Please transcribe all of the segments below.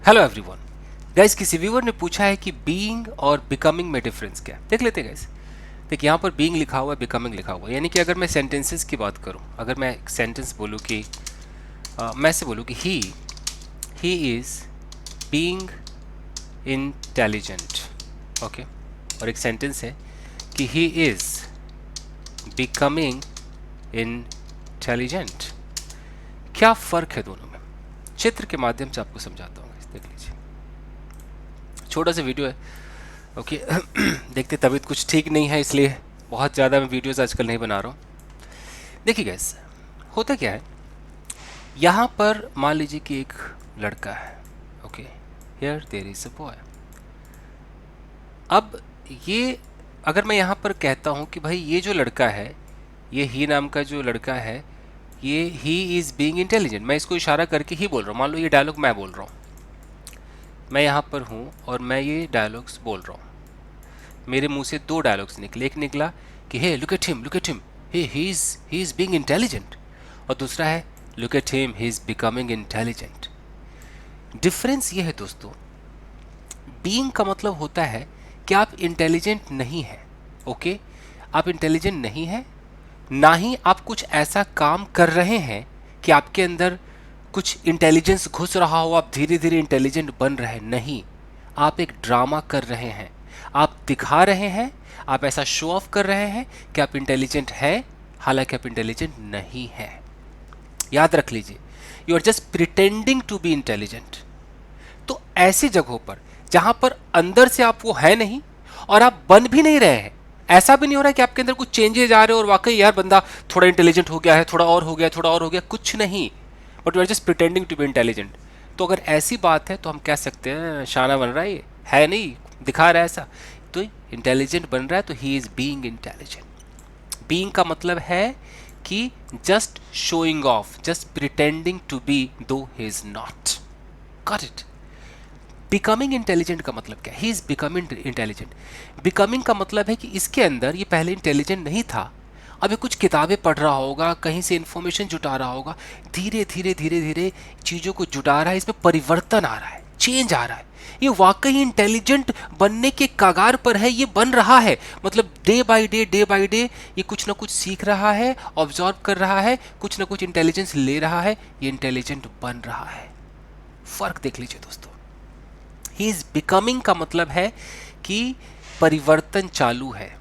Hello everyone. Guys, किसी viewer ने पूछा है कि बीइंग और बिकमिंग में डिफरेंस क्या है। देख लेते हैं गाइस। देखिए, यहाँ पर बीइंग लिखा हुआ है, बिकमिंग लिखा हुआ है। यानी कि अगर मैं सेंटेंसेस की बात करूँ, अगर मैं एक सेंटेंस बोलूँ कि मैं ऐसे बोलूँ कि he is being intelligent, okay. और एक सेंटेंस है कि ही इज़ बिकमिंग इंटेलिजेंट। क्या फ़र्क है दोनों में? चित्र के माध्यम से आपको समझाता हूँ। देख लीजिए, छोटा सा वीडियो है, ओके। देखते, तबीयत कुछ ठीक नहीं है, इसलिए बहुत ज़्यादा मैं वीडियोस आजकल नहीं बना रहा हूँ। देखिए गैस, होता क्या है, यहाँ पर मान लीजिए कि एक लड़का है, okay. Here there is a boy. अब ये, अगर मैं यहाँ पर कहता हूँ कि भाई ये जो लड़का है, ये ही नाम का जो लड़का है, ये ही इज़ बीइंग इंटेलिजेंट, मैं इसको इशारा करके ही बोल रहा हूँ। मान लो ये डायलॉग मैं बोल रहा हूँ, मैं यहाँ पर हूँ और मैं ये डायलॉग्स बोल रहा हूँ। मेरे मुंह से दो डायलॉग्स निकले। एक निकला कि hey look at him, he is being intelligent, और दूसरा है look at him, he is becoming intelligent. Difference ये है दोस्तों, बीइंग का मतलब होता है कि आप इंटेलिजेंट नहीं हैं, ओके। आप इंटेलिजेंट नहीं हैं, ना ही आप कुछ ऐसा काम कर रहे हैं कि आपके अंदर कुछ इंटेलिजेंस घुस रहा हो, आप धीरे धीरे इंटेलिजेंट बन रहे हैं। नहीं, आप एक ड्रामा कर रहे हैं, आप दिखा रहे हैं, आप ऐसा शो ऑफ कर रहे हैं कि आप इंटेलिजेंट हैं, हालांकि आप इंटेलिजेंट नहीं हैं। याद रख लीजिए, you are just pretending to be intelligent. तो ऐसी जगहों पर जहां पर अंदर से आप वो है नहीं और आप बन भी नहीं रहे हैं, ऐसा भी नहीं हो रहा है कि आपके अंदर कुछ चेंजेस आ रहे हो और वाकई यार बंदा थोड़ा इंटेलिजेंट हो गया है, थोड़ा और हो गया, थोड़ा और हो गया, कुछ नहीं, but you are just pretending to be intelligent. तो अगर ऐसी बात है तो हम कह सकते हैं शाना बन रहा है, ये है नहीं, दिखा रहा है ऐसा, तो इंटेलिजेंट बन रहा है, तो he is being intelligent. Being का मतलब है कि just showing off, just pretending to be though he is not. Got it? Becoming intelligent का मतलब क्या है? He is becoming intelligent. Becoming का मतलब है कि इसके अंदर ये पहले इंटेलिजेंट नहीं था, अभी कुछ किताबें पढ़ रहा होगा, कहीं से इंफॉर्मेशन जुटा रहा होगा, धीरे धीरे धीरे धीरे चीज़ों को जुटा रहा है, इसमें परिवर्तन आ रहा है, चेंज आ रहा है, ये वाकई इंटेलिजेंट बनने के कगार पर है, ये बन रहा है। मतलब डे बाय डे ये कुछ ना कुछ सीख रहा है, ऑब्जर्व कर रहा है, कुछ ना कुछ इंटेलिजेंस ले रहा है, ये इंटेलिजेंट बन रहा है। फर्क देख लीजिए दोस्तों। ही इज बिकमिंग का मतलब है कि परिवर्तन चालू है,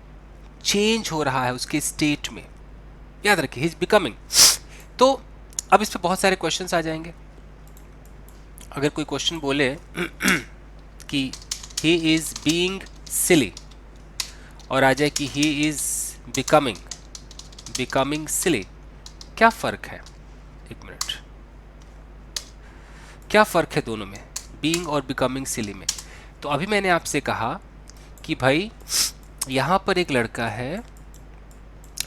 चेंज हो रहा है उसके स्टेट में। याद रखिए, ही इज बिकमिंग। तो अब इस पे बहुत सारे क्वेश्चंस आ जाएंगे। अगर कोई क्वेश्चन बोले कि ही इज बीइंग सिली, और आ जाए कि ही इज बिकमिंग सिली, क्या फर्क है? एक मिनट, क्या फ़र्क है दोनों में, बीइंग और बिकमिंग सिली में? तो अभी मैंने आपसे कहा कि भाई यहाँ पर एक लड़का है,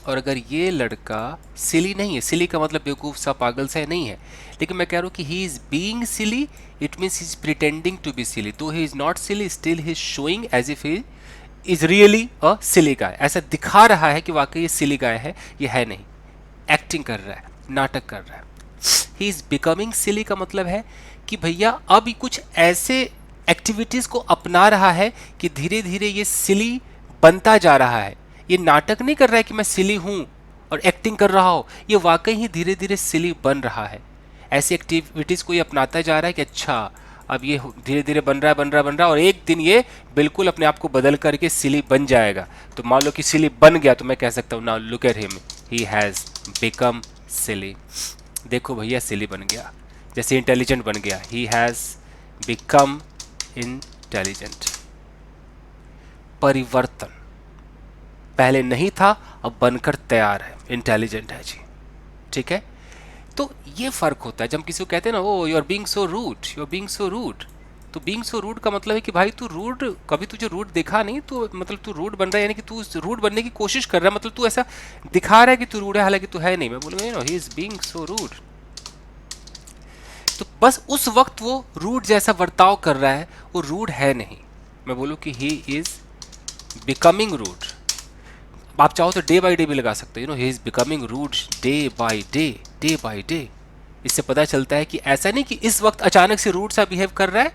और अगर ये लड़का सिली नहीं है, सिली का मतलब बेवकूफ़ सा, पागल सा नहीं है, लेकिन मैं कह रहा हूँ कि he is being silly, it means he is pretending to be silly. तो he is not silly, still he is showing as if he is really a silly guy. ऐसा दिखा रहा है कि वाकई ये सिली गाय है, ये है नहीं, एक्टिंग कर रहा है, नाटक कर रहा है। ही इज़ बिकमिंग सिली का मतलब है कि भैया अब कुछ ऐसे एक्टिविटीज़ को अपना रहा है कि धीरे धीरे ये सिली बनता जा रहा है। ये नाटक नहीं कर रहा है कि मैं सिली हूँ और एक्टिंग कर रहा हूँ, ये वाकई ही धीरे धीरे सिली बन रहा है। ऐसी एक्टिविटीज़ को ये अपनाता जा रहा है कि अच्छा अब ये धीरे धीरे बन रहा है और एक दिन ये बिल्कुल अपने आप को बदल करके सिली बन जाएगा। तो मान लो कि सिली बन गया, तो मैं कह सकता हूँ now look at him, he has become silly. देखो भैया, सिली बन गया, जैसे इंटेलिजेंट बन गया, ही हैज़ बिकम इंटेलिजेंट। परिवर्तन, पहले नहीं था, अब बनकर तैयार है, इंटेलिजेंट है जी। ठीक है, तो ये फर्क होता है। जब किसी को कहते हैं ना, oh you are being so rude, you are being so rude, तो बीइंग सो रूड का मतलब है कि भाई तू रूड, कभी तुझे रूड दिखा नहीं, तो मतलब तू रूड बन रहा है, यानी कि तू रूड बनने की कोशिश कर रहा है, मतलब तू ऐसा दिखा रहा है कि तू रूड है, हालांकि तू है नहीं। मैं बोलूँगा he is being so rude, तो बस उस वक्त वो रूड जैसा बर्ताव कर रहा है, वो रूड है नहीं। मैं बोलूँ कि ही इज बिकमिंग रूड। आप चाहो तो डे बाई डे भी लगा सकते हो, he is becoming rude day by day, day by day. इससे पता चलता है कि ऐसा नहीं कि इस वक्त अचानक से रूड सा बिहेव कर रहा है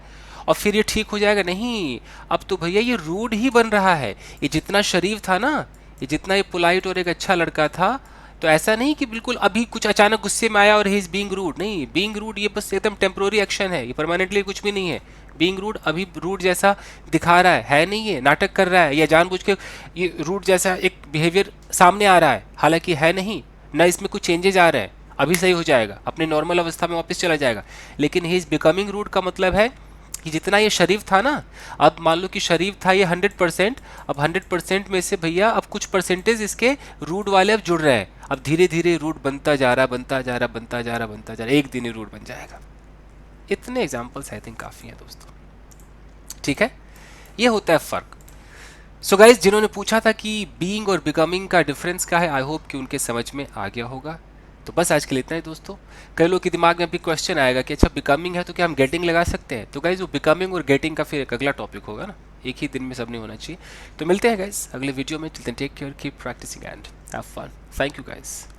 और फिर ये ठीक हो जाएगा, नहीं, अब तो भैया ये रूड ही बन रहा है। ये जितना शरीफ था ना, ये जितना ये पोलाइट और एक अच्छा लड़का था, तो ऐसा नहीं कि बिल्कुल अभी कुछ अचानक गुस्से में आया और ही इज बीइंग रूड, नहीं, बीइंग रूड ये बस एकदम टेम्पोररी एक्शन है, ये परमानेंटली कुछ भी नहीं है। बीइंग रूड अभी रूड जैसा दिखा रहा है नहीं, ये नाटक कर रहा है या जानबूझ के ये रूड जैसा एक बिहेवियर सामने आ रहा है, हालांकि है नहीं ना, इसमें कुछ चेंजेस आ रहे हैं, अभी सही हो जाएगा, अपने नॉर्मल अवस्था में वापस चला जाएगा। लेकिन ही इज बिकमिंग रूड का मतलब है कि जितना ये शरीफ था ना, अब मान लो कि शरीफ था ये 100%, अब 100% में से भैया अब कुछ परसेंटेज इसके रूड वाले अब जुड़ रहे हैं, अब धीरे धीरे रूड बनता जा रहा, बनता जा रहा, बनता जा रहा, बनता जा रहा, एक दिन ही रूड बन जाएगा। इतने एग्जाम्पल्स आई थिंक काफ़ी हैं दोस्तों, ठीक है, ये होता है फ़र्क। सो गाइज, जिन्होंने पूछा था कि बीइंग और बिकमिंग का डिफरेंस क्या है, आई होप कि उनके समझ में आ गया होगा। तो बस आज के लिए इतना ही दोस्तों। कई लोग के दिमाग में अभी क्वेश्चन आएगा कि अच्छा बिकमिंग है तो क्या हम गेटिंग लगा सकते हैं, तो गाइज वो बिकमिंग और गेटिंग का फिर एक अगला टॉपिक होगा ना, एक ही दिन में सब नहीं होना चाहिए। तो मिलते हैं गाइज अगले वीडियो में, take care, keep practising and have fun. Thank you guys.